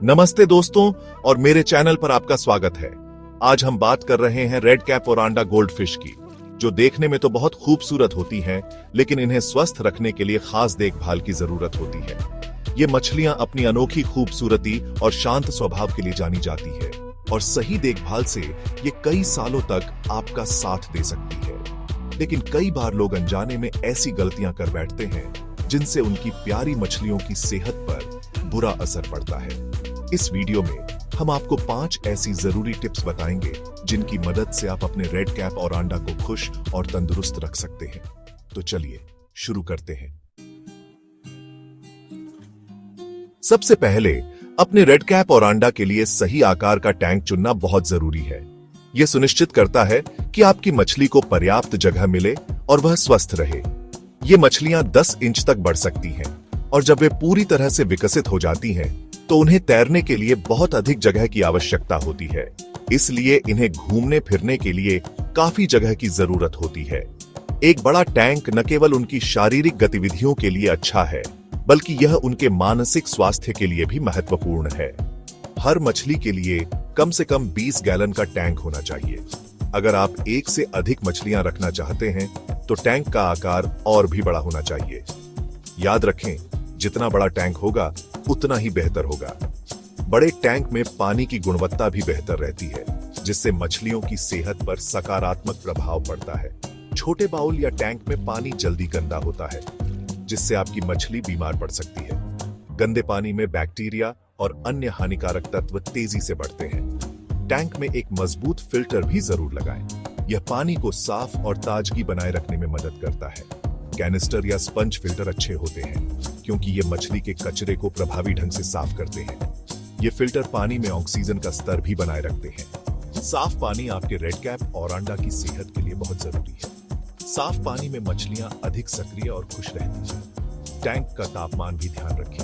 नमस्ते दोस्तों और मेरे चैनल पर आपका स्वागत है। आज हम बात कर रहे हैं red cap oranda gold fish की, जो देखने में तो बहुत खूबसूरत होती हैं, लेकिन इन्हें स्वस्थ रखने के लिए खास देखभाल की जरूरत होती है। ये मछलियां अपनी अनोखी खूबसूरती और शांत स्वभाव के लिए जानी जाती है और सही देखभाल से ये कई सालों तक आपका साथ दे सकती है। लेकिन कई बार लोग अनजाने में ऐसी गलतियां कर बैठते हैं जिनसे उनकी प्यारी मछलियों की सेहत पर बुरा असर पड़ता है। इस वीडियो में हम आपको 5 ऐसी जरूरी टिप्स बताएंगे जिनकी मदद से आप अपने रेड कैप ओरांडा को खुश और तंदुरुस्त रख सकते हैं। तो चलिए शुरू करते हैं। सबसे पहले अपने रेड कैप ओरांडा के लिए सही आकार का टैंक चुनना बहुत जरूरी है। यह सुनिश्चित करता है कि आपकी मछली को पर्याप्त जगह मिले और वह स्वस्थ रहे। ये मछलियां 10 इंच तक बढ़ सकती हैं और जब वे पूरी तरह से विकसित हो जाती हैं तो उन्हें तैरने के लिए बहुत अधिक जगह की आवश्यकता होती है। इसलिए इन्हें घूमने फिरने के लिए काफी जगह की जरूरत होती है। एक बड़ा टैंक न केवल उनकी शारीरिक गतिविधियों के लिए अच्छा है, बल्कि यह उनके मानसिक स्वास्थ्य के लिए भी महत्वपूर्ण है। हर मछली के लिए कम से कम 20 गैलन का टैंक होना चाहिए। अगर आप एक से अधिक मछलियां रखना चाहते हैं तो टैंक का आकार और भी बड़ा होना चाहिए। याद रखें, जितना बड़ा टैंक होगा उतना ही बेहतर होगा। बड़े टैंक में पानी की गुणवत्ता भी बेहतर रहती है, जिससे मछलियों की सेहत पर सकारात्मक प्रभाव पड़ता है। छोटे बाउल या टैंक में पानी जल्दी गंदा होता है, जिससे आपकी मछली बीमार पड़ सकती है। गंदे पानी में बैक्टीरिया और अन्य हानिकारक तत्व तेजी से बढ़ते हैं। टैंक में एक मजबूत फिल्टर भी जरूर लगाएं। यह पानी को साफ और ताजगी बनाए रखने में मदद करता है। कैनिस्टर या स्पंज फिल्टर अच्छे होते हैं क्योंकि ये मछली के कचरे को प्रभावी ढंग से साफ करते हैं। ये फिल्टर पानी में ऑक्सीजन का स्तर भी बनाए रखते हैं। साफ पानी आपके रेड कैप ओरांडा की सेहत के लिए बहुत जरूरी है। साफ पानी में मछलियां अधिक सक्रिय और खुश रहती हैं। टैंक का तापमान भी ध्यान रखें।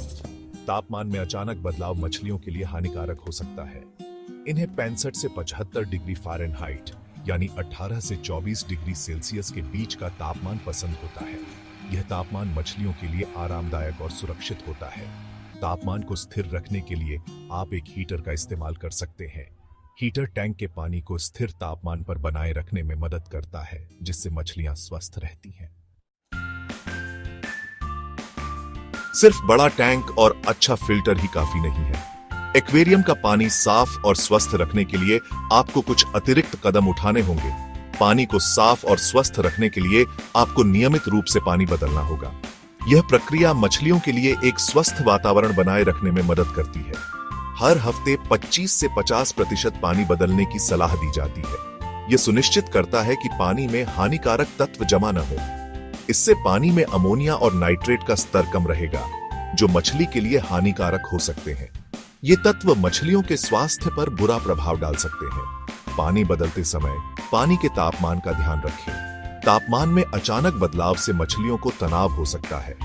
तापमान में अचानक बदलाव मछलियों के लिए हानिकारक हो सकता है। इन्हें 65 से 75 डिग्री फ़ारेनहाइट यानी 18 से 24 डिग्री सेल्सियस के बीच का तापमान पसंद होता है। यह तापमान मछलियों के लिए आरामदायक और सुरक्षित होता है। तापमान को स्थिर रखने के लिए आप एक हीटर का इस्तेमाल कर सकते हैं। हीटर टैंक के पानी को स्थिर तापमान पर बनाए रखने में मदद करता है, जिससे मछलियां स्वस्थ रहती हैं। सिर्फ बड़ा टैंक और अच्छा फिल्टर ही काफी नहीं है। एक्वेरियम का पानी साफ और स्वस्थ रखने के लिए आपको कुछ अतिरिक्त कदम उठाने होंगे। पानी को साफ और स्वस्थ रखने के लिए आपको नियमित रूप से पानी बदलना होगा। यह प्रक्रिया मछलियों के लिए एक स्वस्थ वातावरण बनाए रखने में मदद करती है। हर हफ्ते 25 से 50% पानी बदलने की सलाह दी जाती है। यह सुनिश्चित करता है कि पानी में हानिकारक तत्व जमा न हो। इससे पानी में अमोनिया और नाइट्रेट का स्तर कम रहेगा, जो मछली के लिए हानिकारक हो सकते हैं। ये तत्व मछलियों के स्वास्थ्य पर बुरा प्रभाव डाल सकते हैं। पानी बदलते समय पानी के तापमान का ध्यान रखें। तापमान में अचानक बदलाव से मछलियों को तनाव हो सकता है।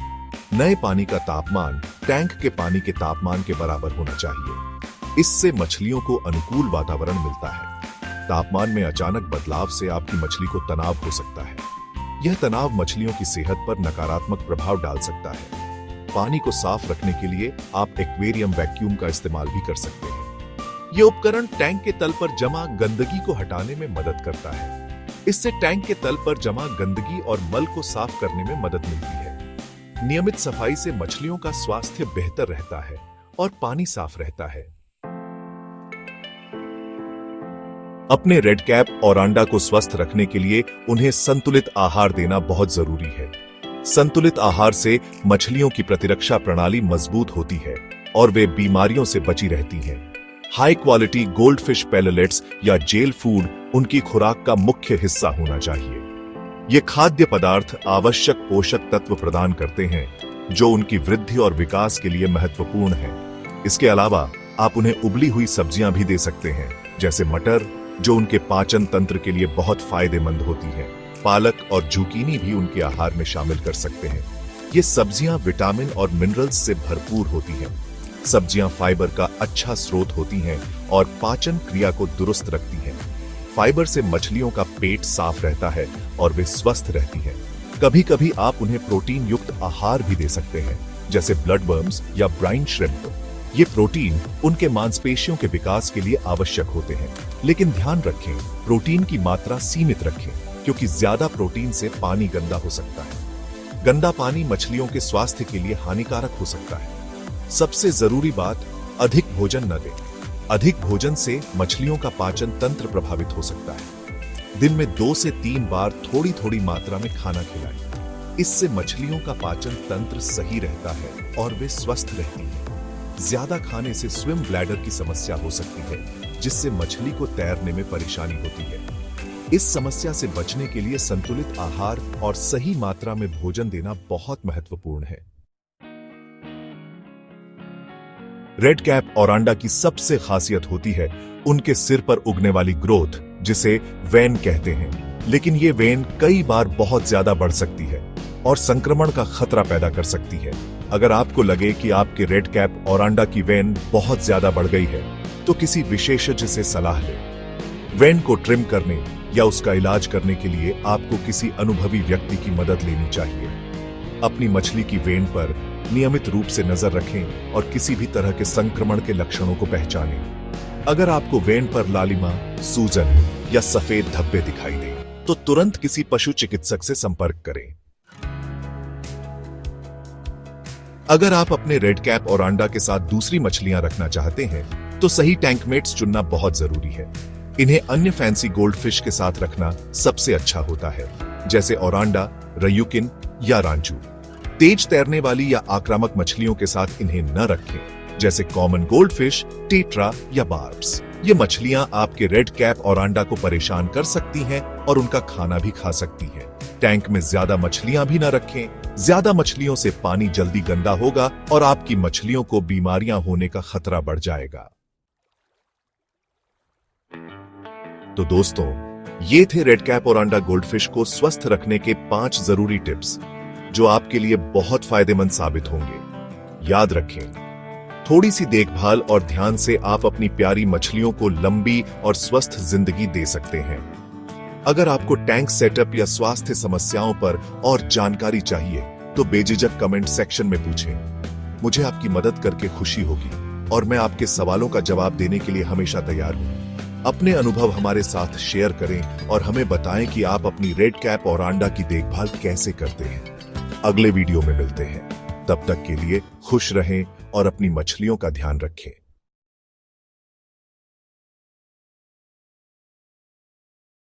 नए पानी का तापमान टैंक के पानी के तापमान के बराबर होना चाहिए। इससे मछलियों को अनुकूल वातावरण मिलता है। तापमान में अचानक बदलाव से आपकी मछली को तनाव हो सकता है। यह तनाव मछलियों की सेहत पर नकारात्मक प्रभाव डाल सकता है। पानी को साफ रखने के लिए आप एक्वेरियम वैक्यूम का इस्तेमाल भी कर सकते हैं। यह उपकरण टैंक के तल पर जमा गंदगी को हटाने में मदद करता है। इससे टैंक के तल पर जमा गंदगी और मल को साफ करने में मदद मिलती है। नियमित सफाई से मछलियों का स्वास्थ्य बेहतर रहता है और पानी साफ रहता है। अपने रेड कैप ओरांडा को स्वस्थ रखने के लिए उन्हें संतुलित आहार देना बहुत जरूरी है। संतुलित आहार से मछलियों की प्रतिरक्षा प्रणाली मजबूत होती है और वे बीमारियों से बची रहती हैं। High quality gold fish pellets या जेल फूड उनकी खुराक का मुख्य हिस्सा होना चाहिए। ये खाद्य पदार्थ आवश्यक पोषक तत्व प्रदान करते हैं, जो उनकी वृद्धि और विकास के लिए महत्वपूर्ण है। इसके अलावा आप उन्हें उबली हुई सब्जियां भी दे सकते हैं, जैसे मटर, जो उनके पाचन तंत्र के लिए बहुत फायदेमंद होती है। पालक और जुकीनी भी उनके आहार में शामिल कर सकते हैं। ये सब्जियां विटामिन और मिनरल्स से भरपूर होती हैं। सब्जियां फाइबर का अच्छा स्रोत होती हैं और पाचन क्रिया को दुरुस्त रखती हैं। फाइबर से मछलियों का पेट साफ रहता है और वे स्वस्थ रहती हैं। कभी कभी आप उन्हें प्रोटीन युक्त आहार भी दे सकते हैं, जैसे ब्लड वर्म्स या ब्राइन श्रिम्प। ये प्रोटीन उनके मांसपेशियों के विकास के लिए आवश्यक होते हैं, लेकिन ध्यान रखें, प्रोटीन की मात्रा सीमित रखें, क्योंकि ज्यादा प्रोटीन से पानी गंदा हो सकता है। गंदा पानी मछलियों के स्वास्थ्य के लिए हानिकारक हो सकता है। सबसे जरूरी बात, अधिक भोजन न दें। अधिक भोजन से मछलियों का पाचन तंत्र प्रभावित हो सकता है। दिन में 2 से 3 बार थोड़ी थोड़ी मात्रा में खाना खिलाएं। इससे मछलियों का पाचन तंत्र सही रहता है और वे स्वस्थ रहती हैं। ज्यादा खाने से स्विम ब्लैडर की समस्या हो सकती है, जिससे मछली को तैरने में परेशानी होती है। इस समस्या से बचने के लिए संतुलित आहार और सही मात्रा में भोजन देना बहुत महत्वपूर्ण है। रेड कैप औरांडा की सबसे खासियत होती है उनके सिर पर उगने वाली ग्रोथ, जिसे वेन कहते हैं। लेकिन ये वेन कई बार बहुत ज्यादा बढ़ सकती है और संक्रमण का खतरा पैदा कर सकती है। अगर आपको लगे कि आपके रेड कैप औरांडा की वेन बहुत ज्यादा बढ़ गई है, तो किसी विशेषज्ञ से सलाह लें। वेन को ट्रिम करने या उसका इलाज करने के लिए आपको किसी अनुभवी व्यक्ति की मदद लेनी चाहिए। अपनी मछली की वेन पर नियमित रूप से नजर रखें और किसी भी तरह के संक्रमण के लक्षणों को पहचानें। अगर आपको वेन पर लालिमा, सूजन या सफेद धब्बे दिखाई दें, तो तुरंत किसी पशु चिकित्सक से संपर्क करें। अगर आप अपने रेड कैप औरांडा के साथ दूसरी मछलियां रखना चाहते हैं, तो सही टैंकमेट्स चुनना बहुत जरूरी है। इन्हें अन्य फैंसी गोल्डफिश के साथ रखना सबसे अच्छा होता है, जैसे औरांडा, रयूकिन या रांचू। तेज तैरने वाली या आक्रामक मछलियों के साथ इन्हें न रखें, जैसे कॉमन गोल्डफिश, टेट्रा या बार्ब्स। ये मछलियां आपके रेड कैप औरांडा को परेशान कर सकती हैं और उनका खाना भी खा सकती हैं। टैंक में ज्यादा मछलियां भी न रखें। ज्यादा मछलियों से पानी जल्दी गंदा होगा और आपकी मछलियों को बीमारियां होने का खतरा बढ़ जाएगा। तो दोस्तों, ये थे रेड कैप औरांडा गोल्डफिश को स्वस्थ रखने के 5 जरूरी टिप्स, जो आपके लिए बहुत फायदेमंद साबित होंगे। याद रखें, थोड़ी सी देखभाल और ध्यान से आप अपनी प्यारी मछलियों को लंबी और स्वस्थ जिंदगी दे सकते हैं। अगर आपको टैंक सेटअप या स्वास्थ्य समस्याओं पर और जानकारी चाहिए, तो बेझिझक कमेंट सेक्शन में पूछें। मुझे आपकी मदद करके खुशी होगी और मैं आपके सवालों का जवाब देने के लिए हमेशा तैयार हूं। अपने अनुभव हमारे साथ शेयर करें और हमें बताएं कि आप अपनी रेड कैप औरांडा की देखभाल कैसे करते हैं। अगले वीडियो में मिलते हैं। तब तक के लिए खुश रहें और अपनी मछलियों का ध्यान रखें।